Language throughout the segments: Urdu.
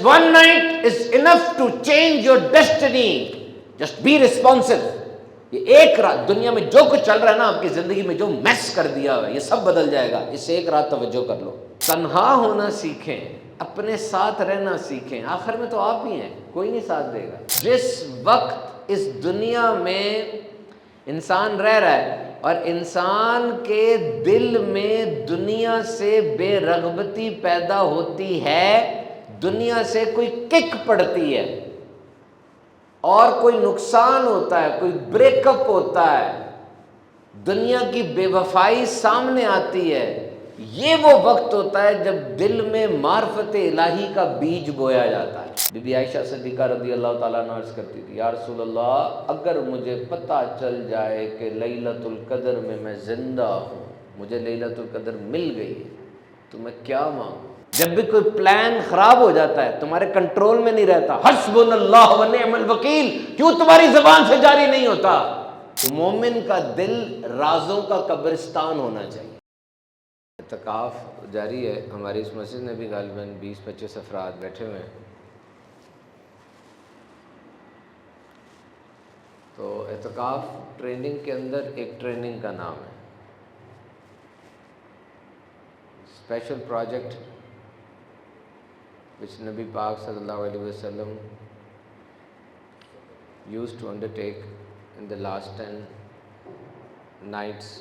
one night is enough to change your destiny. Just be responsive. یہ ایک رات دنیا میں جو کچھ چل رہا ہے نا آپ کی زندگی میں، جو میس کر دیا ہوا ہے، یہ سب بدل جائے گا. اس ایک رات توجہ کر لو. تنہا ہونا سیکھیں، اپنے ساتھ رہنا سیکھیں. آخر میں تو آپ ہی ہیں، کوئی نہیں ساتھ دے گا. جس وقت اس دنیا میں انسان رہ رہا ہے اور انسان کے دل میں دنیا سے بے رغبتی پیدا ہوتی ہے، دنیا سے کوئی کک پڑتی ہے اور کوئی نقصان ہوتا ہے، کوئی بریک اپ ہوتا ہے، دنیا کی بے وفائی سامنے آتی ہے، یہ وہ وقت ہوتا ہے جب دل میں معرفت الہی کا بیج بویا جاتا ہے. بی بی عائشہ صدیقہ رضی اللہ تعالیٰ عنہ عرض کرتی تھی، یا رسول اللہ اگر مجھے پتہ چل جائے کہ لیلۃ القدر میں زندہ ہوں، مجھے لیلۃ القدر مل گئی ہے، تو میں کیا مانگوں؟ جب بھی کوئی پلان خراب ہو جاتا ہے، تمہارے کنٹرول میں نہیں رہتا، حسبنا اللہ و نعم الوکیل کیوں تمہاری زبان سے جاری نہیں ہوتا؟ مومن کا دل رازوں کا قبرستان ہونا چاہیے. اعتکاف جاری ہے. ہماری اس مسجد میں بھی غالباً 20-25 افراد بیٹھے ہوئے ہیں. تو اعتکاف ٹریننگ کے اندر ایک ٹریننگ کا نام ہے، special project which Nabi Pak sallallahu alaihi wasallam used to undertake in the last 10 nights,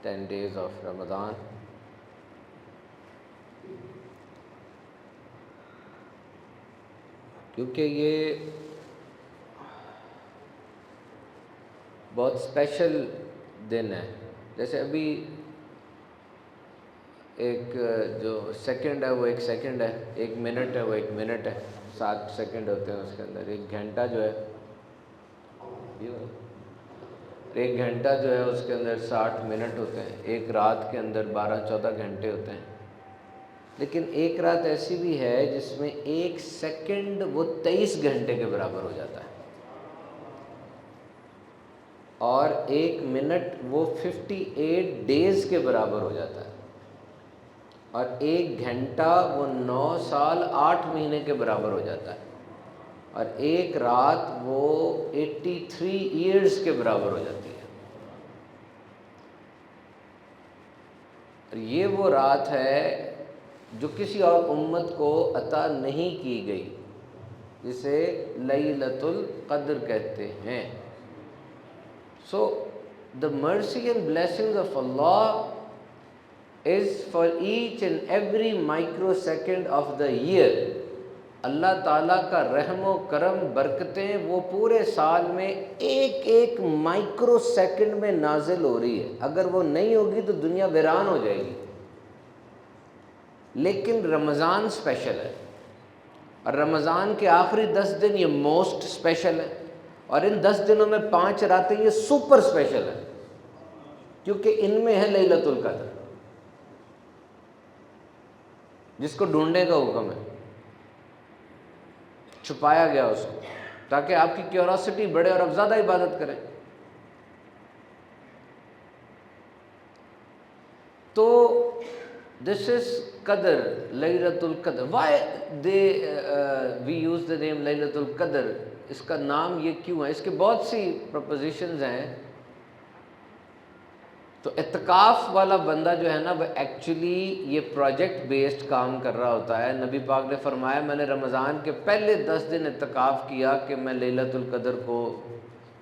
10 days of Ramadan. کیونکہ یہ بہت اسپیشل دن ہے. جیسے ابھی ایک جو سیکنڈ ہے وہ ایک سیکنڈ ہے، ایک منٹ ہے وہ ایک منٹ ہے، 7 سیکنڈ ہوتے ہیں اس کے اندر. ایک گھنٹہ جو ہے اس کے اندر 60 منٹ ہوتے ہیں. ایک رات کے اندر 12-14 گھنٹے ہوتے ہیں. لیکن ایک رات ایسی بھی ہے جس میں ایک سیکنڈ وہ 23 گھنٹے کے برابر ہو جاتا ہے، اور ایک منٹ وہ 58 ڈیز کے برابر ہو جاتا ہے، اور ایک گھنٹہ وہ 9 سال 8 مہینے کے برابر ہو جاتا ہے، اور ایک رات وہ 83 ایئرز کے برابر ہو جاتی ہے. اور یہ وہ رات ہے جو کسی اور امت کو عطا نہیں کی گئی، جسے لیلۃ القدر کہتے ہیں. So the mercy and blessings of Allah is for each and every microsecond of the year. اللہ تعالیٰ کا رحم و کرم برکتیں وہ پورے سال میں ایک ایک مائکرو سیکنڈ میں نازل ہو رہی ہے. اگر وہ نہیں ہوگی تو دنیا ویران ہو جائے گی. لیکن رمضان اسپیشل ہے، اور رمضان کے آخری 10 دن یہ موسٹ اسپیشل ہے، اور ان 10 دنوں میں 5 راتیں یہ سپر اسپیشل ہے، کیونکہ ان میں ہے لیلۃ القدر، جس کو ڈھونڈنے کا حکم ہے. چھپایا گیا اس کو تاکہ آپ کی کیوریوسٹی بڑھے اور آپ زیادہ عبادت کریں. تو this is Qadr, Laylatul Qadr. Why we use the name Laylatul Qadr? اس کا نام یہ کیوں ہے؟ اس کے بہت سی پروپوزیشنز ہیں. تو اعتکاف والا بندہ جو ہے نا وہ ایکچولی یہ پروجیکٹ بیسڈ کام کر رہا ہوتا ہے. نبی پاک نے فرمایا میں نے رمضان کے پہلے 10 دن اعتکاف کیا کہ میں لیلۃ القدر کو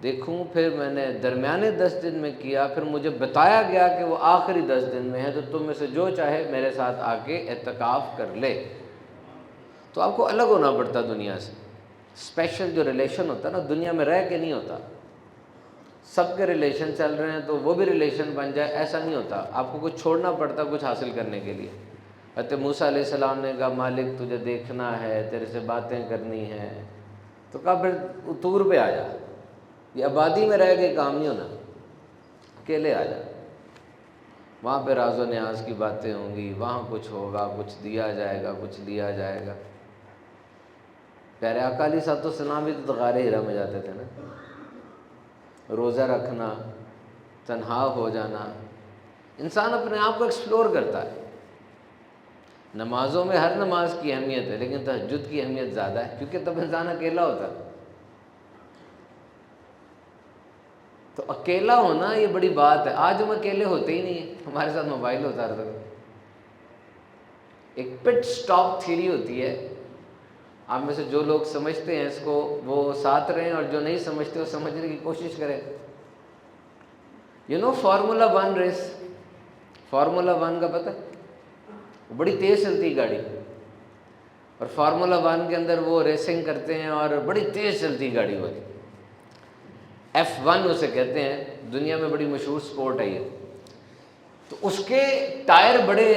دیکھوں، پھر میں نے درمیانے 10 دن میں کیا، پھر مجھے بتایا گیا کہ وہ آخری 10 دن میں ہے، تو تم میں سے جو چاہے میرے ساتھ آ کے اعتکاف کر لے. تو آپ کو الگ ہونا پڑتا دنیا سے. اسپیشل جو ریلیشن ہوتا ہے نا دنیا میں رہ کے نہیں ہوتا. سب کے ریلیشن چل رہے ہیں تو وہ بھی ریلیشن بن جائے، ایسا نہیں ہوتا. آپ کو کچھ چھوڑنا پڑتا کچھ حاصل کرنے کے لیے. حضرت موسیٰ علیہ السلام نے کہا مالک تجھے دیکھنا ہے، تیرے سے باتیں کرنی ہیں، تو کہا پھر طور پہ آ جا. یہ آبادی میں رہ کے کام نہیں ہونا، اکیلے آ جا. وہاں پہ راز و نیاز کی باتیں ہوں گی، وہاں کچھ ہوگا، کچھ دیا جائے گا، کچھ لیا جائے گا. پیارے آقا علیہ الصلوۃ والسلام بھی تو غار حرا میں جاتے تھے نا. روزہ رکھنا، تنہا ہو جانا، انسان اپنے آپ کو ایکسپلور کرتا ہے. نمازوں میں ہر نماز کی اہمیت ہے، لیکن تہجد کی اہمیت زیادہ ہے، کیونکہ تب انسان اکیلا ہوتا ہے۔ تو اکیلا ہونا یہ بڑی بات ہے۔ آج ہم اکیلے ہوتے ہی نہیں ہیں، ہمارے ساتھ موبائل ہوتا رہتا ہے۔ ایک پٹ سٹاپ تھیوری ہوتی ہے، آپ میں سے جو لوگ سمجھتے ہیں اس کو وہ ساتھ رہیں، اور جو نہیں سمجھتے وہ سمجھنے کی کوشش کریں۔ فارمولا 1 ریس، فارمولا 1 کا پتہ، وہ بڑی تیز چلتی ہے گاڑی، اور فارمولا 1 کے اندر وہ ریسنگ کرتے ہیں اور بڑی تیز چلتی گاڑی ہوتی، F1 اسے کہتے ہیں، دنیا میں بڑی مشہور سپورٹ ہے یہ۔ تو اس کے ٹائر بڑے،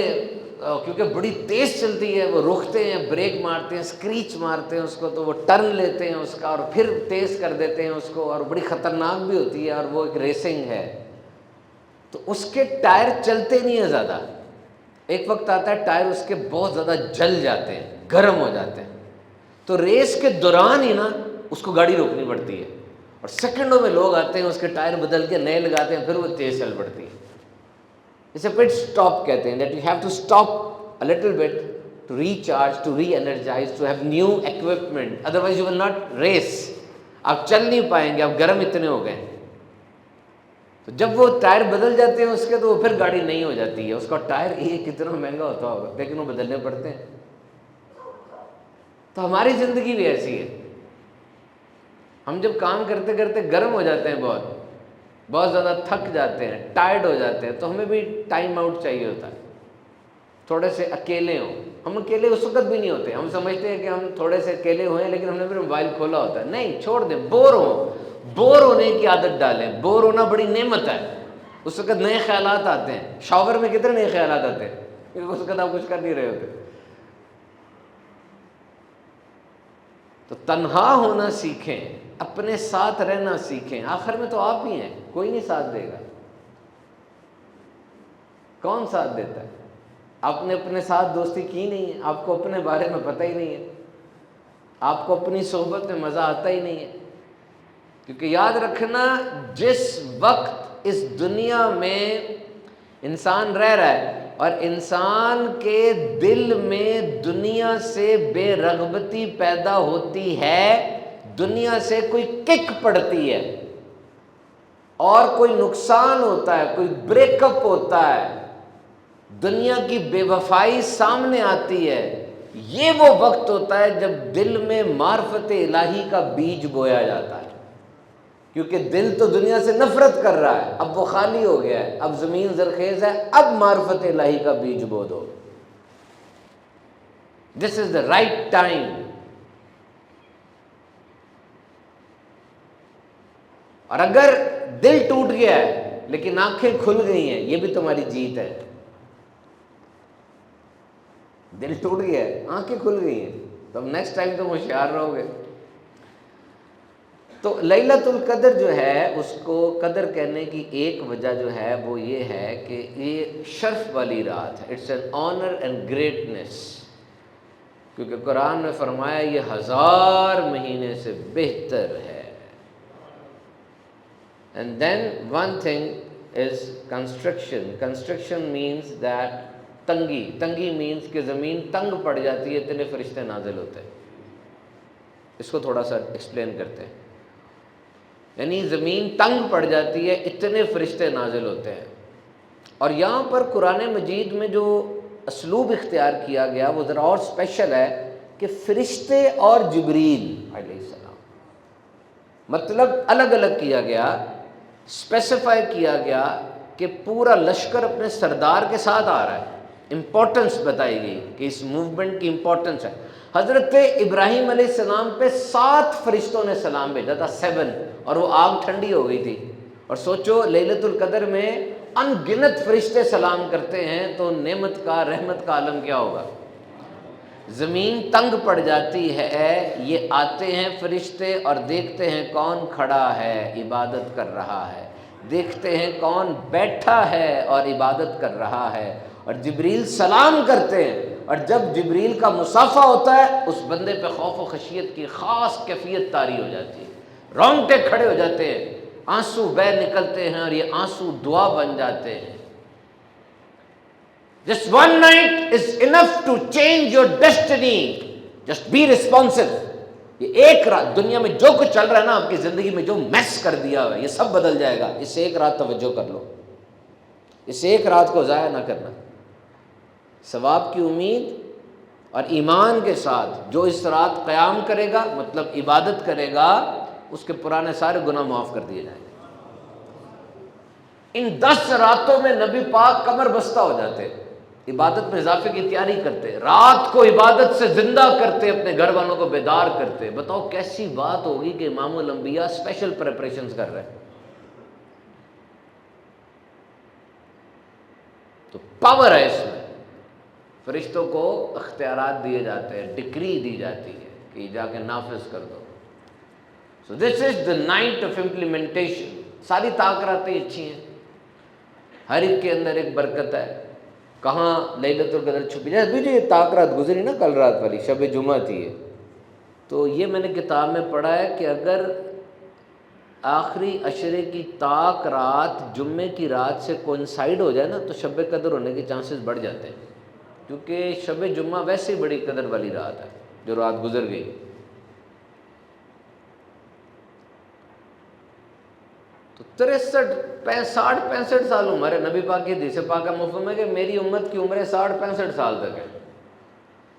کیونکہ بڑی تیز چلتی ہے، وہ روکتے ہیں، بریک مارتے ہیں، اسکریچ مارتے ہیں اس کو، تو وہ ٹرن لیتے ہیں اس کا اور پھر تیز کر دیتے ہیں اس کو، اور بڑی خطرناک بھی ہوتی ہے، اور وہ ایک ریسنگ ہے۔ تو اس کے ٹائر چلتے نہیں ہیں زیادہ، ایک وقت آتا ہے ٹائر اس کے بہت زیادہ جل جاتے ہیں، گرم ہو جاتے ہیں، تو ریس کے دوران ہی نا اس کو گاڑی روکنی پڑتی ہے، اور سیکنڈوں میں لوگ آتے ہیں، اس کے ٹائر بدل کے نئے لگاتے ہیں، پھر وہ تیز چل پڑتی ہے۔ اسے پٹ اسٹاپ کہتے ہیں، that you have to stop a little bit to recharge, to re-energise, to have new equipment, otherwise you will not race, آپ چل نہیں پائیں گے، آپ گرم اتنے ہو گئے۔ تو جب وہ ٹائر بدل جاتے ہیں اس کے، تو وہ پھر گاڑی نہیں ہو جاتی ہے۔ اس کا ٹائر یہ کتنا مہنگا ہوتا ہوگا، لیکن وہ بدلنے پڑتے ہیں۔ تو ہماری زندگی بھی ایسی ہے، ہم جب کام کرتے کرتے گرم ہو جاتے ہیں، بہت زیادہ تھک جاتے ہیں، ٹائرڈ ہو جاتے ہیں، تو ہمیں بھی ٹائم آؤٹ چاہیے ہوتا ہے، تھوڑے سے اکیلے ہوں۔ ہم اکیلے اس وقت بھی نہیں ہوتے، ہم سمجھتے ہیں کہ ہم تھوڑے سے اکیلے ہوئے ہیں، لیکن ہم نے پھر موبائل کھولا ہوتا ہے۔ نہیں، چھوڑ دیں، بور ہونے کی عادت ڈالیں۔ بور ہونا بڑی نعمت ہے، اس وقت نئے خیالات آتے ہیں۔ شاور میں کتنے نئے خیالات آتے ہیں، کیونکہ اس وقت آپ کچھ کر نہیں رہے ہوتے۔ تو تنہا ہونا سیکھیں، اپنے ساتھ رہنا سیکھیں، آخر میں تو آپ ہی ہیں، کوئی نہیں ساتھ دے گا۔ کون ساتھ دیتا ہے؟ آپ نے اپنے ساتھ دوستی کی نہیں ہے، آپ کو اپنے بارے میں پتہ ہی نہیں ہے، آپ کو اپنی صحبت میں مزہ آتا ہی نہیں ہے۔ کیونکہ یاد رکھنا، جس وقت اس دنیا میں انسان رہ رہا ہے اور انسان کے دل میں دنیا سے بے رغبتی پیدا ہوتی ہے، دنیا سے کوئی کک پڑتی ہے اور کوئی نقصان ہوتا ہے، کوئی بریک اپ ہوتا ہے، دنیا کی بے وفائی سامنے آتی ہے، یہ وہ وقت ہوتا ہے جب دل میں معرفت الہی کا بیج بویا جاتا ہے۔ کیونکہ دل تو دنیا سے نفرت کر رہا ہے، اب وہ خالی ہو گیا ہے، اب زمین زرخیز ہے، اب معرفت الہی کا بیج بو دو۔ دس از دا رائٹ ٹائم۔ اور اگر دل ٹوٹ گیا ہے لیکن آنکھیں کھل گئی ہیں، یہ بھی تمہاری جیت ہے۔ دل ٹوٹ گیا ہے، آنکھیں کھل گئی ہیں، تو اب نیکسٹ ٹائم تم ہوشیار رہو گے۔ تو لیلۃ القدر جو ہے، اس کو قدر کہنے کی ایک وجہ جو ہے وہ یہ ہے کہ یہ شرف والی رات ہے، it's an honour and greatness, کیونکہ قرآن میں فرمایا یہ 1000 مہینے سے بہتر ہے۔ And then one thing is construction. Construction means that تنگی مینس کہ زمین تنگ پڑ جاتی ہے، اتنے فرشتے نازل ہوتے ہیں۔ اس کو تھوڑا سا ایکسپلین کرتے ہیں، یعنی زمین تنگ پڑ جاتی ہے، اتنے فرشتے نازل ہوتے ہیں۔ اور یہاں پر قرآن مجید میں جو اسلوب اختیار کیا گیا وہ ذرا اور اسپیشل ہے کہ فرشتے اور جبریل علیہ السلام، مطلب الگ الگ کیا گیا، اسپیسیفائی کیا گیا کہ پورا لشکر اپنے سردار کے ساتھ آ رہا ہے۔ امپورٹنس بتائی گئی کہ اس موومنٹ کی امپورٹنس ہے۔ حضرت ابراہیم علیہ السلام پہ 7 فرشتوں نے سلام بھیجا تھا، 7، اور وہ آگ ٹھنڈی ہو گئی تھی۔ اور سوچو لیلۃ القدر میں ان گنت فرشتے سلام کرتے ہیں، تو نعمت کا، رحمت کا عالم کیا ہوگا۔ زمین تنگ پڑ جاتی ہے، یہ آتے ہیں فرشتے اور دیکھتے ہیں کون کھڑا ہے عبادت کر رہا ہے، دیکھتے ہیں کون بیٹھا ہے اور عبادت کر رہا ہے، اور جبریل سلام کرتے ہیں، اور جب جبریل کا مصافحہ ہوتا ہے اس بندے پہ خوف و خشیت کی خاص کیفیت طاری ہو جاتی ہے، رونگٹے کھڑے ہو جاتے ہیں، آنسو بہہ نکلتے ہیں، اور یہ آنسو دعا بن جاتے ہیں۔ Just one night is enough to change your destiny. Just be responsive. یہ ایک رات دنیا میں جو کچھ چل رہا ہے نا آپ کی زندگی میں، جو میس کر دیا ہوا ہے، یہ سب بدل جائے گا. اس ایک رات توجہ کر لو، اس ایک رات کو ضائع نہ کرنا. ثواب کی امید اور ایمان کے ساتھ جو اس رات قیام کرے گا، مطلب عبادت کرے گا، اس کے پرانے سارے گناہ معاف کر دیے جائیں گے. ان 10 راتوں میں نبی پاک کمر بستہ ہو جاتے، عبادت میں اضافے کی تیاری کرتے، رات کو عبادت سے زندہ کرتے، اپنے گھر والوں کو بیدار کرتے. بتاؤ کیسی بات ہوگی کہ امام الانبیاء اسپیشل پریپریشنز کر رہے ہیں. تو پاور ہے اس میں. فرشتوں کو اختیارات دیے جاتے ہیں، ڈکری دی جاتی ہے کہ جا کے نافذ کر دو. سو دس از دا نائٹ آف امپلیمنٹیشن. ساری تاکراتیں اچھی ہیں، ہر ایک کے اندر ایک برکت ہے. کہاں لیلۃ القدر چھپی جائے. ابھی جو یہ تاکرات گزری نا کل رات والی، شب جمعہ تھی یہ، تو یہ میں نے کتاب میں پڑھا ہے کہ اگر آخری عشرے کی طاق رات جمعے کی رات سے کوئنسائڈ ہو جائے نا تو شب قدر ہونے کے چانسز بڑھ جاتے ہیں، کیونکہ شب جمعہ ویسے ہی بڑی قدر والی رات ہے جو رات گزر گئی. تو 65 سال عمر ہے. نبی پاک کی حدیث پاک کا مفہوم ہے کہ میری امت کی عمریں 65 سال تک ہے.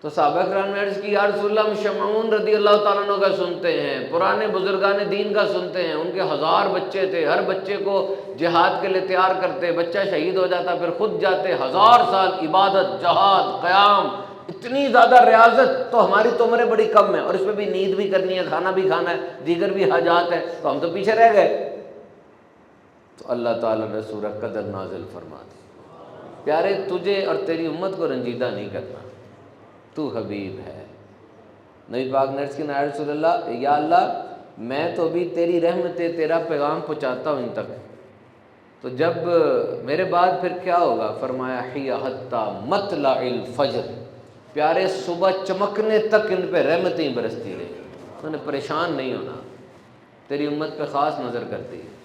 تو صحابہ کرام نے عرض کی یا رسول اللہ، ہم شمعون رضی اللہ تعالیٰ عنہ کا سنتے ہیں، پرانے بزرگان دین کا سنتے ہیں، ان کے 1000 بچے تھے، ہر بچے کو جہاد کے لیے تیار کرتے، بچہ شہید ہو جاتا پھر خود جاتے، 1000 سال عبادت، جہاد، قیام، اتنی زیادہ ریاضت. تو ہماری تو عمریں بڑی کم ہیں، اور اس میں بھی نیند بھی کرنی ہے، کھانا بھی کھانا ہے، دیگر بھی حاجات ہیں، تو ہم تو پیچھے رہ گئے. تو اللہ تعالیٰ نے سورہ قدر نازل فرما دی. پیارے تجھے اور تیری امت کو رنجیدہ نہیں کرنا، تو حبیب ہے. نبی پاک نے عرض کی یا رسول اللہ، یا اللہ میں تو ابھی تیری رحمت تیرا پیغام پہنچاتا ہوں ان تک، تو جب میرے بعد پھر کیا ہوگا؟ فرمایا حی حتی مطلع الفجر. پیارے صبح چمکنے تک ان پہ رحمتیں برستی رہی. انہوں نے پریشان نہیں ہونا، تیری امت پہ خاص نظر کرتی ہے.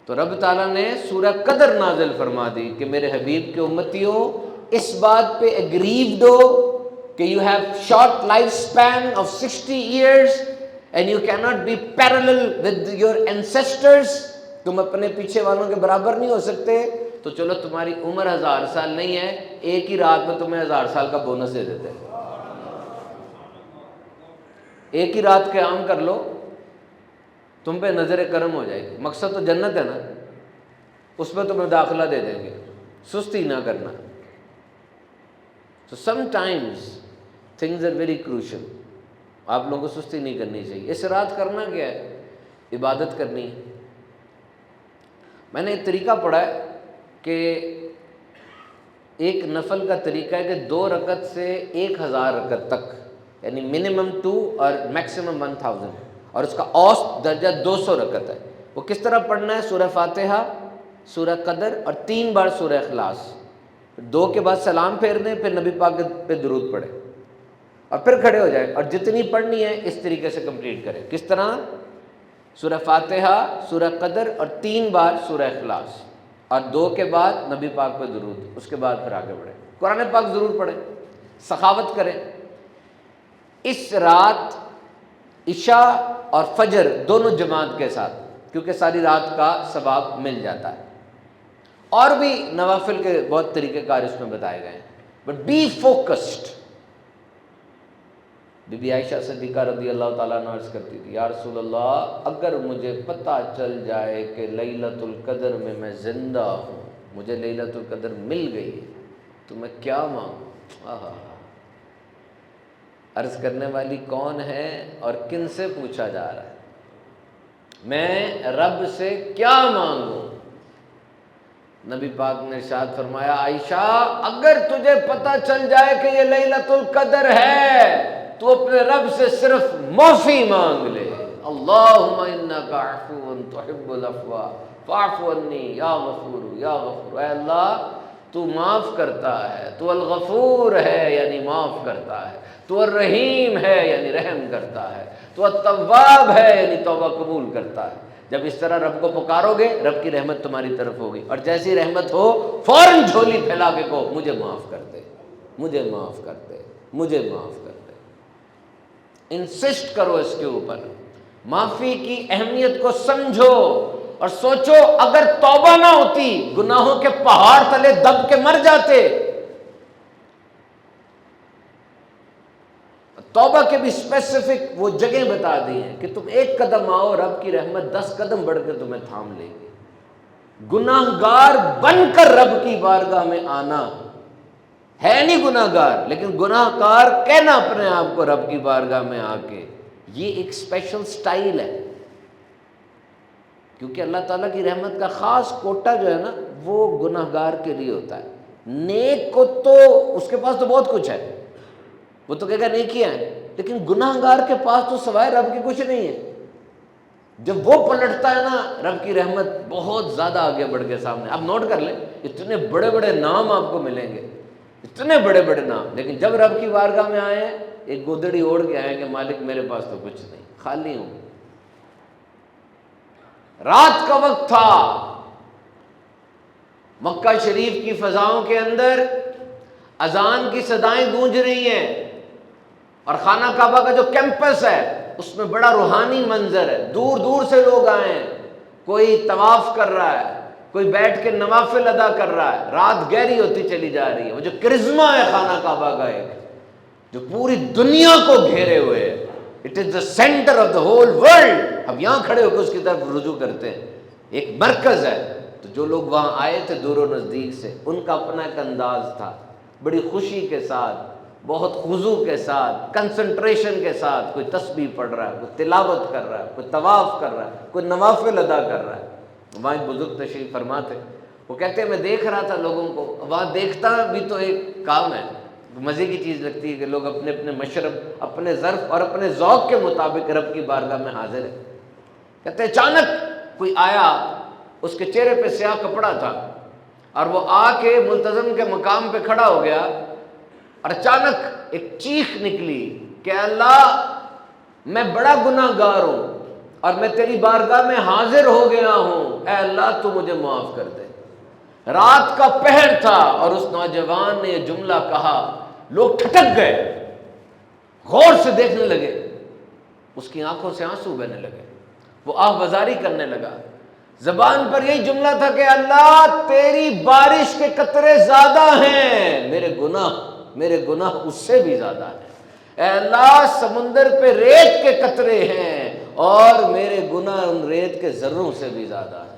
تو رب تعالیٰ نے سورہ قدر نازل فرما دی کہ میرے حبیب کے امتیوں اس بات پہ اگریوڈ ہو کہ you have short life span of 60 years and you can not be parallel with your ancestors. تم اپنے پیچھے والوں کے برابر نہیں ہو سکتے. تو چلو تمہاری عمر 1000 سال نہیں ہے، ایک ہی رات میں تمہیں 1000 سال کا بونس دے دیتے ہیں. ایک ہی رات قیام کر لو، تم پہ نظر کرم ہو جائے گی. مقصد تو جنت ہے نا، اس میں تمہیں داخلہ دے دیں گے. سستی نہ کرنا. So sometimes things are very crucial. آپ لوگوں کو سستی نہیں کرنی چاہیے. اس رات کرنا کیا ہے؟ عبادت کرنی ہے. میں نے ایک طریقہ پڑھا ہے کہ ایک نفل کا طریقہ ہے کہ 2 رکعت سے 1000 رکعت تک، یعنی منیمم 2 اور میکسیمم 1000، اور اس کا اوسط درجہ 200 رکعت ہے. وہ کس طرح پڑھنا ہے؟ سورہ فاتحہ، سورہ قدر اور 3 بار سورہ اخلاص. 2 کے بعد سلام پھیر دیں، پھر نبی پاک پہ درود پڑھیں اور پھر کھڑے ہو جائیں، اور جتنی پڑھنی ہے اس طریقے سے کمپلیٹ کریں. کس طرح؟ سورہ فاتحہ، سورہ قدر اور 3 بار سورہ اخلاص، اور 2 کے بعد نبی پاک پہ درود، اس کے بعد پھر آگے بڑھیں. قرآن پاک ضرور پڑھیں، سخاوت کریں. اس رات عشاء اور فجر دونوں جماعت کے ساتھ، کیونکہ ساری رات کا ثواب مل جاتا ہے. اور بھی نوافل کے بہت طریقہ کار اس میں بتائے گئے ہیں، بٹ بی فوکسڈ. بی بی عائشہ صدیقہ رضی اللہ تعالیٰ عنہ عرض کرتی تھی یا رسول اللہ، اگر مجھے پتہ چل جائے کہ لیلۃ القدر میں میں زندہ ہوں، مجھے لیلۃ القدر مل گئی، تو میں کیا مانگوں؟ عرض کرنے والی کون ہے اور کن سے پوچھا جا رہا ہے؟ میں رب سے کیا مانگوں؟ نبی پاک نے ارشاد فرمایا عائشہ، اگر تجھے پتہ چل جائے کہ یہ لیلۃ القدر ہے تو اپنے رب سے صرف معافی مانگ لے. اللہم انک عفو تحب العفو فاعف عنی یا غفور یا غفور. اے اللہ تو معاف کرتا ہے، تو الغفور ہے یعنی معاف کرتا ہے، تو الرحیم ہے یعنی رحم کرتا ہے، تو التواب ہے یعنی توبہ قبول کرتا ہے. جب اس طرح رب کو پکارو گے رب کی رحمت تمہاری طرف ہوگی، اور جیسی رحمت ہو فوراً جھولی پھیلا کے کہو مجھے معاف کر دے، مجھے معاف کر دے، مجھے معاف کر دے۔ انسسٹ کرو اس کے اوپر، معافی کی اہمیت کو سمجھو اور سوچو اگر توبہ نہ ہوتی گناہوں کے پہاڑ تلے دب کے مر جاتے۔ توبہ کے بھی اسپیسیفک وہ جگہیں بتا دی ہیں کہ تم ایک قدم آؤ رب کی رحمت 10 قدم بڑھ کے تمہیں تھام لے گی۔ گناہگار بن کر رب کی بارگاہ میں آنا ہے نہیں گناہگار، لیکن گناہگار کہنا اپنے آپ کو رب کی بارگاہ میں آ کے، یہ ایک اسپیشل سٹائل ہے، کیونکہ اللہ تعالیٰ کی رحمت کا خاص کوٹا جو ہے نا وہ گناہگار کے لیے ہوتا ہے۔ نیک کو تو اس کے پاس تو بہت کچھ ہے، وہ تو کہے گا نیکیاں ہیں، لیکن گناہگار کے پاس تو سوائے رب کے کچھ نہیں ہے۔ جب وہ پلٹتا ہے نا رب کی رحمت بہت زیادہ آگے بڑھ کے سامنے۔ آپ نوٹ کر لیں اتنے بڑے بڑے نام آپ کو ملیں گے، اتنے بڑے بڑے نام، لیکن جب رب کی بارگاہ میں آئے ہیں ایک گودڑی اوڑھ کے آئے کہ مالک میرے پاس تو کچھ نہیں، خالی ہوں۔ رات کا وقت تھا، مکہ شریف کی فضاؤں کے اندر اذان کی صدائیں گونج رہی ہیں، اور خانہ کعبہ کا جو کیمپس ہے اس میں بڑا روحانی منظر ہے، دور دور سے لوگ آئے ہیں، کوئی طواف کر رہا ہے، کوئی بیٹھ کے نوافل ادا کر رہا ہے، رات گہری ہوتی چلی جا رہی ہے۔ وہ جو کرزما ہے خانہ کعبہ کا ایک جو پوری دنیا کو گھیرے ہوئے ہے، it is the centre of the whole world, ہم یہاں کھڑے ہو کے اس کی طرف رجوع کرتے ہیں، ایک مرکز ہے۔ تو جو لوگ وہاں آئے تھے دور و نزدیک سے، ان کا اپنا ایک انداز تھا، بڑی خوشی کے ساتھ، بہت خضوع کے ساتھ، کنسنٹریشن کے ساتھ، کوئی تسبیح پڑھ رہا ہے، کوئی تلاوت کر رہا ہے، کوئی طواف کر رہا ہے، کوئی نوافل ادا کر رہا ہے۔ وہاں ایک بزرگ تشریف فرما تھے، وہ کہتے ہیں میں دیکھ رہا تھا لوگوں کو، وہاں دیکھتا بھی تو ایک کام ہے، مزے کی چیز لگتی ہے کہ لوگ اپنے اپنے مشرب، اپنے ظرف اور اپنے ذوق کے مطابق رب کی بارگاہ میں حاضر ہے۔ کہتے ہیں اچانک کوئی آیا، اس کے چہرے پہ سیاہ کپڑا تھا، اور وہ آ کے ملتزم کے مقام پہ کھڑا ہو گیا، اور اچانک ایک چیخ نکلی کہ اللہ میں بڑا گناہ گار ہوں اور میں تیری بارگاہ میں حاضر ہو گیا ہوں، اے اللہ تو مجھے معاف کر دے۔ رات کا پہر تھا اور اس نوجوان نے یہ جملہ کہا، لوگ ٹھٹک گئے، غور سے دیکھنے لگے، اس کی آنکھوں سے آنسو بہنے لگے، وہ آہ وزاری کرنے لگا، زبان پر یہی جملہ تھا کہ اللہ تیری بارش کے قطرے زیادہ ہیں، میرے گناہ اس سے بھی زیادہ ہیں، اے اللہ سمندر پہ ریت کے قطرے ہیں اور میرے گناہ ان ریت کے ذروں سے بھی زیادہ ہیں۔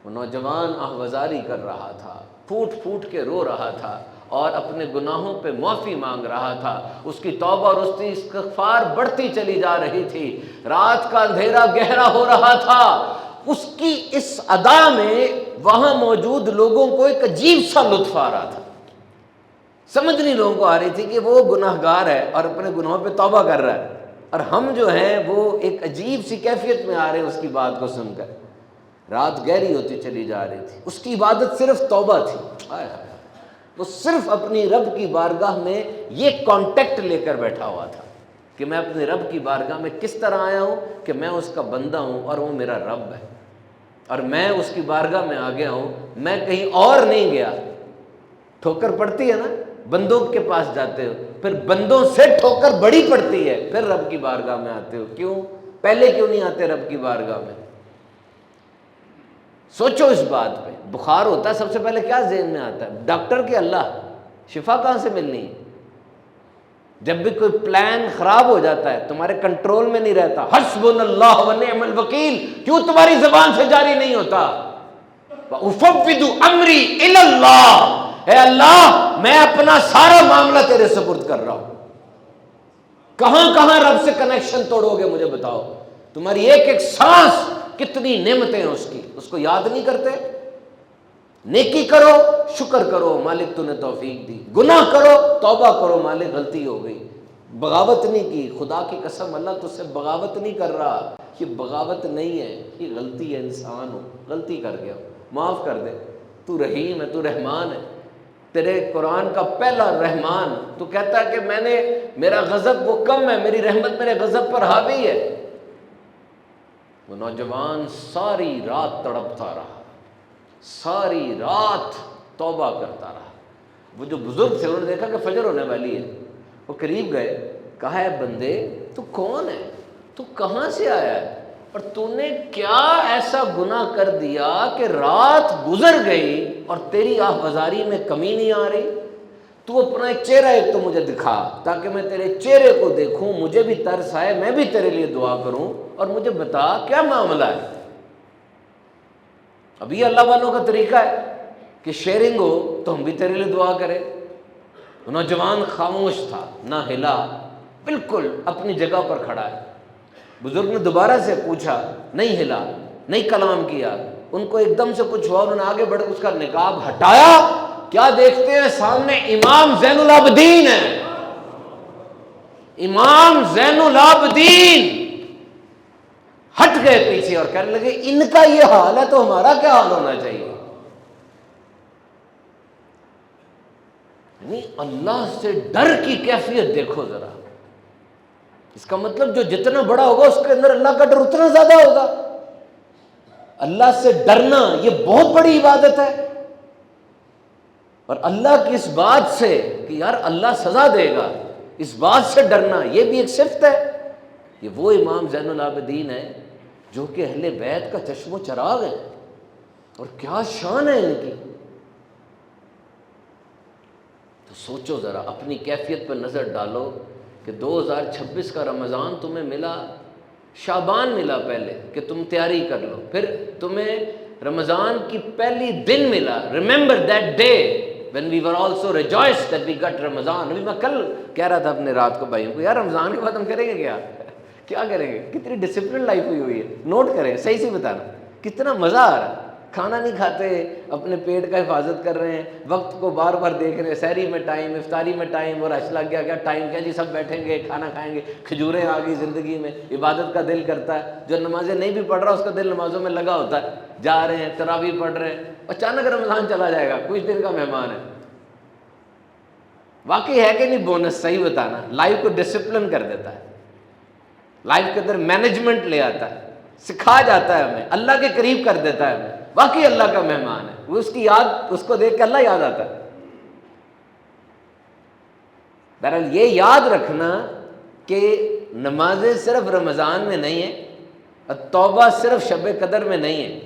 وہ نوجوان آہوازاری کر رہا تھا، پھوٹ پھوٹ کے رو رہا تھا اور اپنے گناہوں پہ معافی مانگ رہا تھا، اس کی توبہ اور اس کی استغفار بڑھتی چلی جا رہی تھی، رات کا اندھیرا گہرا ہو رہا تھا۔ اس کی اس ادا میں وہاں موجود لوگوں کو ایک عجیب سا لطف آ رہا تھا، سمجھ نہیں لوگوں کو آ رہی تھی کہ وہ گناہ گار ہے اور اپنے گناہوں پہ توبہ کر رہا ہے، اور ہم جو ہیں وہ ایک عجیب سی کیفیت میں آ رہے ہیں اس کی بات کو سن کر۔ رات گہری ہوتی چلی جا رہی تھی، اس کی عبادت صرف توبہ تھی، وہ صرف اپنی رب کی بارگاہ میں یہ کانٹیکٹ لے کر بیٹھا ہوا تھا کہ میں اپنے رب کی بارگاہ میں کس طرح آیا ہوں کہ میں اس کا بندہ ہوں اور وہ میرا رب ہے، اور میں اس کی بارگاہ میں آ گیا ہوں، میں کہیں اور نہیں گیا۔ ٹھوکر پڑتی ہے نا، بندوں کے پاس جاتے ہو، پھر بندوں سے ٹھوکر بڑی پڑتی ہے، پھر رب کی بارگاہ میں آتے ہو، کیوں؟ پہلے کیوں نہیں آتے رب کی بارگاہ میں؟ سوچو اس بات پہ۔ بخار ہوتا ہے سب سے پہلے کیا ذہن میں آتا ہے؟ ڈاکٹر کی اللہ، شفا کہاں سے ملنی ہے؟ جب بھی کوئی پلان خراب ہو جاتا ہے، تمہارے کنٹرول میں نہیں رہتا، حسبنا اللہ و نعم الوکیل کیوں تمہاری زبان سے جاری نہیں ہوتا؟ وَأُفَوِّضُ أَمْرِي إِلَى اللَّهِ، اے اللہ میں اپنا سارا معاملہ تیرے سپرد کر رہا ہوں۔ کہاں کہاں رب سے کنیکشن توڑو گے مجھے بتاؤ؟ تمہاری ایک ایک سانس کتنی نعمتیں ہیں اس کی، اس کو یاد نہیں کرتے؟ نیکی کرو، شکر کرو مالک تو نے توفیق دی، گناہ کرو توبہ کرو مالک غلطی ہو گئی، بغاوت نہیں کی، خدا کی قسم اللہ تجھ سے بغاوت نہیں کر رہا، یہ بغاوت نہیں ہے، یہ غلطی ہے، انسان ہو، غلطی کر گیا، معاف کر دے، تو رحیم ہے، تو رحمان ہے، تیرے قرآن کا پہلا رحمان، تو کہتا ہے کہ میرا غضب وہ کم ہے، میری رحمت میرے غضب پر حاوی ہے۔ وہ نوجوان ساری رات تڑپتا رہا، ساری رات توبہ کرتا رہا۔ وہ جو بزرگ تھے انہوں نے دیکھا کہ فجر ہونے والی ہے، وہ قریب گئے، کہا ہے بندے تو کون ہے، تو کہاں سے آیا ہے، اور تو نے کیا ایسا گناہ کر دیا کہ رات گزر گئی اور تیری آہوازاری میں کمی نہیں آ رہی؟ تو اپنا ایک چہرہ ایک تو مجھے دکھا تاکہ میں تیرے چہرے کو دیکھوں، مجھے بھی ترس آئے، میں بھی تیرے لیے دعا کروں، اور مجھے بتا کیا معاملہ ہے۔ ابھی اللہ والوں کا طریقہ ہے کہ شیئرنگ ہو تو ہم بھی تیرے لیے دعا کریں۔ نوجوان خاموش تھا، نہ ہلا، بالکل اپنی جگہ پر کھڑا ہے۔ بزرگ نے دوبارہ سے پوچھا، نہیں ہلا، نہیں کلام کیا۔ ان کو ایک دم سے کچھ ہوا، انہوں نے آگے بڑھ کے اس کا نقاب ہٹایا، کیا دیکھتے ہیں سامنے امام زین العابدین ہے، امام زین العابدین۔ ہٹ گئے پیچھے اور کہنے لگے ان کا یہ حال ہے تو ہمارا کیا حال ہونا چاہیے۔ یعنی اللہ سے ڈر کی کیفیت دیکھو ذرا، اس کا مطلب جو جتنا بڑا ہوگا اس کے اندر اللہ کا ڈر اتنا زیادہ ہوگا۔ اللہ سے ڈرنا یہ بہت بڑی عبادت ہے، اور اللہ کی اس بات سے کہ یار اللہ سزا دے گا، اس بات سے ڈرنا یہ بھی ایک صفت ہے۔ یہ وہ امام زین العابدین ہے جو کہ اہل بیت کا چشم و چراغ ہے، اور کیا شان ہے ان کی۔ تو سوچو ذرا، اپنی کیفیت پر نظر ڈالو کہ 2026 کا رمضان تمہیں ملا، شعبان ملا پہلے کہ تم تیاری کر لو، پھر تمہیں رمضان کی پہلی دن ملا، remember that day when we were also rejoiced that we got رمضان۔ ابھی میں کل کہہ رہا تھا اپنے رات کو بھائیوں کو، یار رمضان کے بعد ہم کریں گے کیا کریں گے؟ کتنی ڈسپلن لائف ہوئی ہے، نوٹ کریں، صحیح سے بتانا کتنا مزہ آ رہا ہے۔ کھانا نہیں کھاتے، اپنے پیٹ کا حفاظت کر رہے ہیں، وقت کو بار بار دیکھ رہے ہیں، سحری میں ٹائم، افطاری میں ٹائم، اور اچھا لگ گیا کیا ٹائم کیا جی، سب بیٹھیں گے کھانا کھائیں گے، کھجوریں آ گئی زندگی میں، عبادت کا دل کرتا ہے۔ جو نمازیں نہیں بھی پڑھ رہا اس کا دل نمازوں میں لگا ہوتا ہے، جا رہے ہیں تراویح پڑھ رہے ہیں، اچانک رمضان چلا جائے گا، کچھ دن کا مہمان ہے۔ واقعی ہے کہ نہیں بونس؟ صحیح بتانا، لائف کو ڈسپلن کر دیتا ہے، لائف کے اندر مینجمنٹ لے آتا ہے، سکھا جاتا ہے ہمیں، اللہ کے قریب کر دیتا ہے ہمیں، واقعی اللہ کا مہمان ہے وہ، اس کی یاد، اس کو دیکھ کے اللہ یاد آتا ہے۔ بہرحال یہ یاد رکھنا کہ نمازیں صرف رمضان میں نہیں ہیں، اور توبہ صرف شب قدر میں نہیں ہے،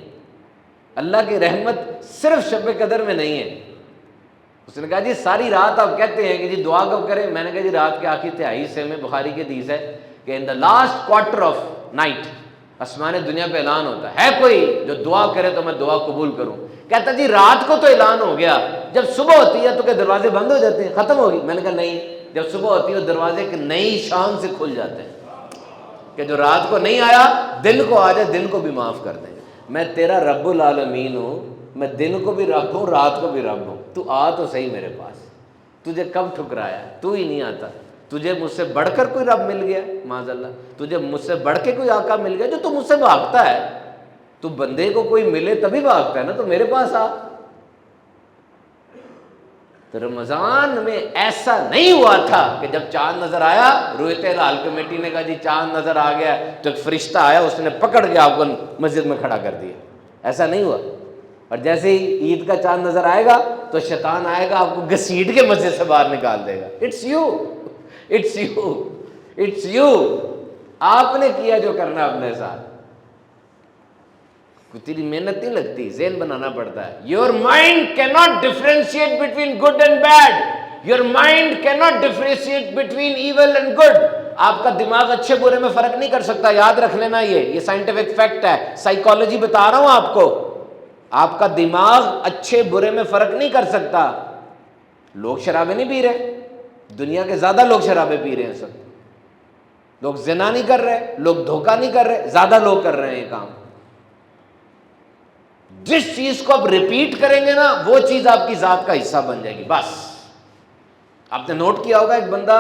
اللہ کی رحمت صرف شب قدر میں نہیں ہے۔ اس نے کہا جی ساری رات آپ کہتے ہیں کہ جی دعا کب کریں؟ میں نے کہا جی رات کے آخری تہائی حصے میں، بخاری کی حدیث ہے کہ in the last quarter of night آسمان دنیا پہ اعلان ہوتا ہے کوئی جو دعا کرے تو میں دعا قبول کروں۔ کہتا جی رات کو تو اعلان ہو گیا، جب صبح ہوتی ہے تو کہ دروازے بند ہو جاتے ہیں، ختم ہوگی؟ میں نے کہا نہیں، جب صبح ہوتی ہے دروازے ایک نئی شان سے کھل جاتے ہیں کہ جو رات کو نہیں آیا دن کو آ جائے، دن کو بھی معاف کر دیں۔ میں تیرا رب العالمین ہوں، میں دن کو بھی رب ہوں، رات کو بھی رب ہوں، تو آ تو صحیح میرے پاس۔ تجھے کب ٹھکرایا؟ تو ہی نہیں آتا۔ تجھے مجھ سے بڑھ کر کوئی رب مل گیا معاذ اللہ، تجھے مجھ سے بڑھ کے کوئی آقا مل گیا جو تو مجھ سے بھاگتا ہے؟ تو بندے کو کوئی ملے تبھی بھاگتا ہے نا، تو میرے پاس آ۔ تو رمضان میں ایسا نہیں ہوا تھا کہ جب چاند نظر آیا، رویت ہلال کمیٹی نے کہا جی چاند نظر آ گیا، تو ایک فرشتہ آیا اس نے پکڑ کے آپ کو مسجد میں کھڑا کر دیا، ایسا نہیں ہوا۔ اور جیسے ہی عید کا چاند نظر آئے گا تو شیطان آئے گا آپ کو گھسیٹ کے مسجد سے باہر نکال دے گا۔ It's you, it's you, it's you, آپ نے کیا جو کرنا اپنے ساتھ، کوئی تیری محنت نہیں لگتی، ذہن بنانا پڑتا ہے۔ Your mind can not differentiate between good and bad, your mind can not differentiate between evil and good. آپ کا دماغ اچھے برے میں فرق نہیں کر سکتا، یاد رکھ لینا، یہ سائنٹیفک فیکٹ ہے، سائیکالوجی بتا رہا ہوں آپ کو۔ آپ کا دماغ اچھے برے میں فرق نہیں کر سکتا۔ لوگ شرابیں نہیں پی رہے، دنیا کے زیادہ لوگ شرابیں پی رہے ہیں، سب لوگ زنا نہیں کر رہے، لوگ دھوکہ نہیں کر رہے، زیادہ لوگ کر رہے ہیں یہ کام۔ جس چیز کو آپ ریپیٹ کریں گے نا وہ چیز آپ کی ذات کا حصہ بن جائے گی۔ بس آپ نے نوٹ کیا ہوگا، ایک بندہ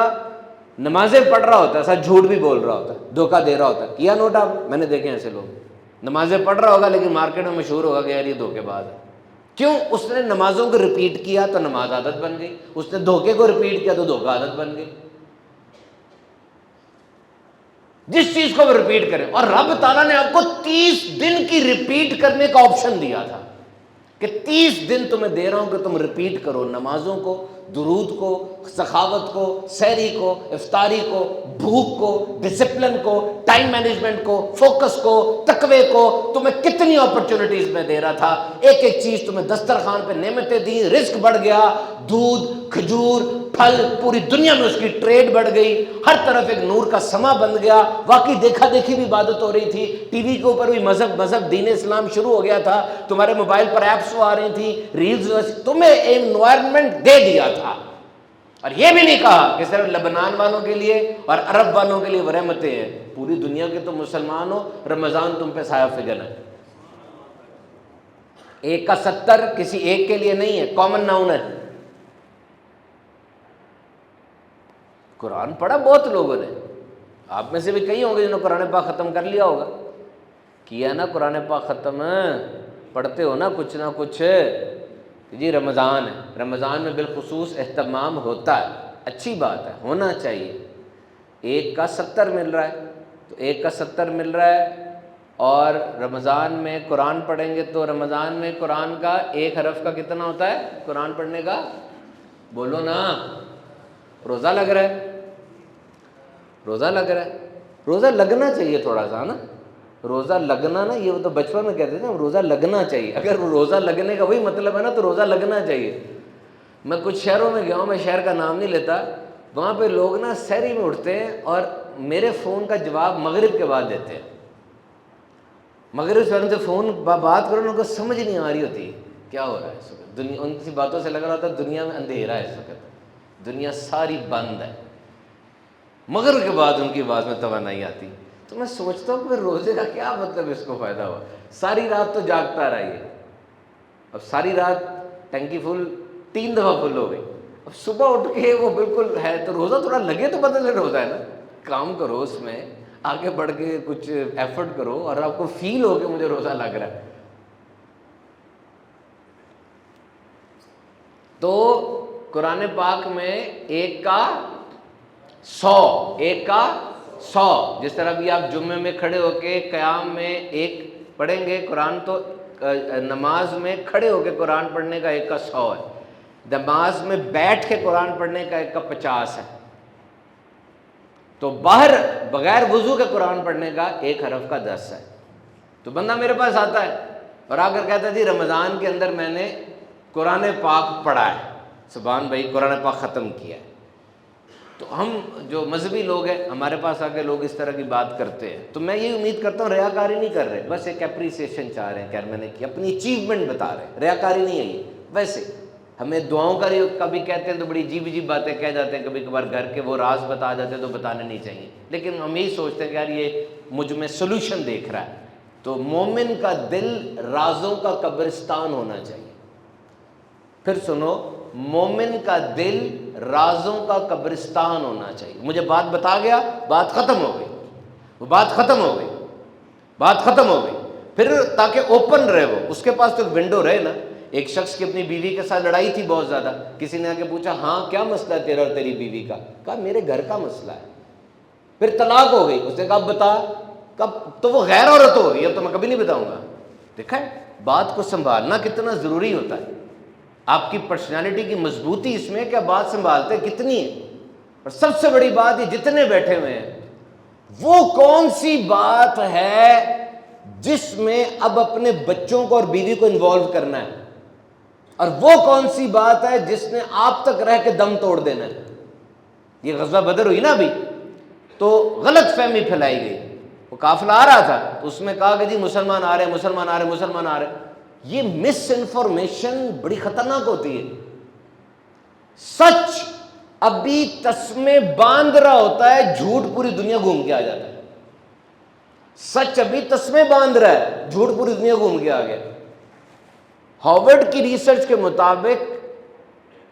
نمازیں پڑھ رہا ہوتا ہے، سچ جھوٹ بھی بول رہا ہوتا ہے، دھوکہ دے رہا ہوتا ہے، کیا نوٹ آپ؟ میں نے دیکھے ایسے لوگ، نمازیں پڑھ رہا ہوگا لیکن مارکیٹ میں مشہور ہوگا کہ یار یہ دھوکے باز ہے۔ کیوں؟ اس نے نمازوں کو ریپیٹ کیا تو نماز عادت بن گئی، اس نے دھوکے کو ریپیٹ کیا تو دھوکہ عادت بن گئی۔ جس چیز کو وہ ریپیٹ کریں. اور رب تعالیٰ نے آپ کو 30 دن کی ریپیٹ کرنے کا آپشن دیا تھا کہ 30 دن تمہیں دے رہا ہوں کہ تم ریپیٹ کرو نمازوں کو، درود کو، سخاوت کو، سحری کو، افطاری کو، بھوک کو، ڈسپلن کو، ٹائم مینجمنٹ کو، فوکس کو، تقوی کو. تمہیں کتنی اپرچونٹیز میں دے رہا تھا، ایک ایک چیز تمہیں دسترخوان پہ نعمتیں دی، رزق بڑھ گیا، دودھ، کھجور، پھل، پوری دنیا میں اس کی ٹریڈ بڑھ گئی، ہر طرف ایک نور کا سما بن گیا. واقعی دیکھا دیکھی بھی عبادت ہو رہی تھی، ٹی وی کے اوپر بھی مذہب دین اسلام شروع ہو گیا تھا، تمہارے موبائل پر ایپس آ رہی تھی، ریلز، تمہیں انوائرمنٹ دے دیا تھا. اور یہ بھی نہیں کہا کہ صرف لبنان والوں کے لیے اور عرب والوں کے لیے وہ رحمتیں ہیں، پوری دنیا کے تم مسلمان ہو، رمضان تم پہ سایہ فگن ہے. 1 کا 70 کسی ایک کے لیے نہیں ہے، کامن ناؤن ہے. قرآن پڑھا بہت لوگوں نے، آپ میں سے بھی کئی ہوں گے جنہوں نے قرآن پاک ختم کر لیا ہوگا. کیا نا قرآن پاک ختم، پڑھتے ہو نا کچھ نہ کچھ. جی رمضان ہے، رمضان میں بالخصوص اہتمام ہوتا ہے، اچھی بات ہے، ہونا چاہیے. 1 کا 70 مل رہا ہے، تو 1 کا 70 مل رہا ہے، اور رمضان میں قرآن پڑھیں گے تو رمضان میں قرآن کا 1 حرف کا کتنا ہوتا ہے قرآن پڑھنے کا؟ بولو نا. روزہ لگ رہا ہے، روزہ لگ رہا ہے، روزہ لگنا چاہیے تھوڑا سا نا. روزہ لگنا نا، یہ وہ تو بچپن میں کہتے تھے نا روزہ لگنا چاہیے. اگر روزہ لگنے کا وہی مطلب ہے نا تو روزہ لگنا چاہیے. میں کچھ شہروں میں گیا ہوں، میں شہر کا نام نہیں لیتا، وہاں پہ لوگ نا سحری میں اٹھتے ہیں اور میرے فون کا جواب مغرب کے بعد دیتے ہیں. مغرب سے ان سے فون بات کرو، ان کو سمجھ نہیں آ رہی ہوتی کیا ہو رہا ہے اس وقت. دنیا ان کی باتوں سے لگ رہا ہوتا ہے دنیا میں اندھیرا ہے اس وقت، دنیا ساری بند ہے. مغرب کے بعد ان کی آواز میں توانائی آتی. تو میں سوچتا ہوں کہ روزے کا کیا مطلب اس کو فائدہ ہوا. ساری رات تو جاگتا رہا یہ، اب ساری رات ٹنکی فل 3 دفعہ فل ہو گئی، اب صبح اٹھ کے وہ بالکل ہے تو روزہ تھوڑا لگے تو بدلے روزہ ہے نا. کام کرو اس میں آگے بڑھ کے کچھ ایفرٹ کرو اور آپ کو فیل ہو کہ مجھے روزہ لگ رہا ہے. تو قرآن پاک میں 1 کا 100، 1 کا 100. جس طرح بھی آپ جمعے میں کھڑے ہو کے قیام میں 1 پڑھیں گے قرآن، تو نماز میں کھڑے ہو کے قرآن پڑھنے کا 1 کا 100 ہے. نماز میں بیٹھ کے قرآن پڑھنے کا 1 کا 50 ہے. تو باہر بغیر وضو کے قرآن پڑھنے کا 1 حرف کا 10 ہے. تو بندہ میرے پاس آتا ہے اور آ کر کہتا ہے جی رمضان کے اندر میں نے قرآن پاک پڑھا ہے، سبحان بھائی قرآن پاک ختم کیا ہے. تو ہم جو مذہبی لوگ ہیں ہمارے پاس آ کے لوگ اس طرح کی بات کرتے ہیں، تو میں یہ امید کرتا ہوں ریاکاری نہیں کر رہے، بس ایک اپریسیشن چاہ رہے ہیں کہ میں نے کی اپنی اچیومنٹ بتا رہے ہیں، ریاکاری نہیں ہے یہ. ویسے ہمیں دعاؤں کا کبھی کہتے ہیں تو بڑی عجیب عجیب باتیں کہہ جاتے ہیں، کبھی کبھار گھر کے وہ راز بتا جاتے ہیں تو بتانے نہیں چاہیے، لیکن ہم یہی سوچتے ہیں کہ یار یہ مجھ میں سولوشن دیکھ رہا ہے. تو مومن کا دل رازوں کا قبرستان ہونا چاہیے. پھر سنو، مومن کا دل رازوں کا قبرستان ہونا چاہیے. مجھے بات بتا گیا، بات ختم ہو گئی، وہ بات ختم ہو گئی، بات ختم ہو گئی. پھر تاکہ اوپن رہے، وہ اس کے پاس تو ایک ونڈو رہے نا. ایک شخص کی اپنی بیوی کے ساتھ لڑائی تھی بہت زیادہ، کسی نے آ کے پوچھا ہاں کیا مسئلہ ہے تیرا اور تیری بیوی کا؟ کہا میرے گھر کا مسئلہ ہے. پھر طلاق ہو گئی، اس نے کہا بتا کب؟ تو وہ غیر عورت ہو گئی، اب تو میں کبھی نہیں بتاؤں گا. دیکھا ہے بات کو سنبھالنا کتنا ضروری ہوتا ہے. آپ کی پرسنالٹی کی مضبوطی اس میں کہ آپ بات سنبھالتے کتنی ہے. اور سب سے بڑی بات یہ جتنے بیٹھے ہوئے ہیں، وہ کون سی بات ہے جس میں اب اپنے بچوں کو اور بیوی کو انوالو کرنا ہے، اور وہ کون سی بات ہے جس نے آپ تک رہ کے دم توڑ دینا ہے. یہ غزوہ بدر ہوئی نا ابھی، تو غلط فہمی پھیلائی گئی. وہ قافلہ آ رہا تھا تو اس میں کہا کہ جی مسلمان آ رہے ہیں، مسلمان آ رہے ہیں، مسلمان آ رہے ہیں. یہ مس انفارمیشن بڑی خطرناک ہوتی ہے. سچ ابھی تسمے باندھ رہا ہوتا ہے، جھوٹ پوری دنیا گھوم کے آ جاتا ہے. سچ ابھی تسمے باندھ رہا ہے، جھوٹ پوری دنیا گھوم کے آ گیا. ہارورڈ کی ریسرچ کے مطابق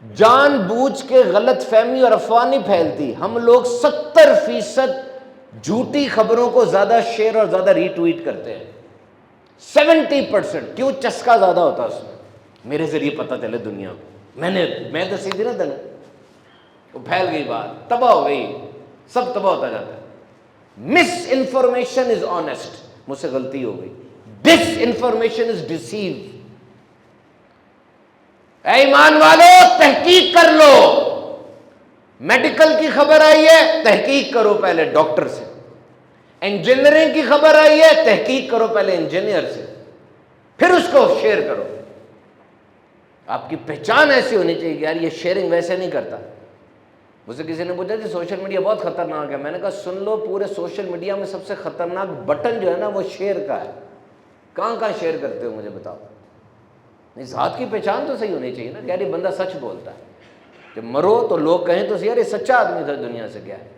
جان بوجھ کے غلط فہمی اور افواہ نہیں پھیلتی. ہم لوگ 70% جھوٹی خبروں کو زیادہ شیئر اور زیادہ ری ٹویٹ کرتے ہیں. 70%. کیوں؟ چسکا زیادہ ہوتا ہے اس میں، میرے ذریعے پتہ چلے دنیا کو، میں تو سیدھی نہ دن، وہ پھیل گئی، بات تباہ ہو گئی، سب تباہ ہوتا جاتا ہے. مس انفارمیشن از آنےسٹ، مجھ سے غلطی ہو گئی، ڈس انفارمیشن از ڈیسیو. اے ایمان والو تحقیق کر لو، میڈیکل کی خبر آئی ہے تحقیق کرو پہلے ڈاکٹر سے، انجینئرنگ کی خبر آئی ہے تحقیق کرو پہلے انجینئر سے، پھر اس کو شیئر کرو. آپ کی پہچان ایسی ہونی چاہیے کہ یار یہ شیئرنگ ویسے نہیں کرتا. مجھ سے کسی نے پوچھا کہ سوشل میڈیا بہت خطرناک ہے، میں نے کہا سن لو، پورے سوشل میڈیا میں سب سے خطرناک بٹن جو ہے نا وہ شیئر کا ہے. کہاں کہاں شیئر کرتے ہو مجھے بتاؤ. نہیں، ذات کی پہچان تو صحیح ہونی چاہیے نا، یار یہ بندہ سچ بولتا ہے، کہ مرو تو لوگ کہیں تو یار یہ سچا آدمی تھا دنیا سے گیا ہے.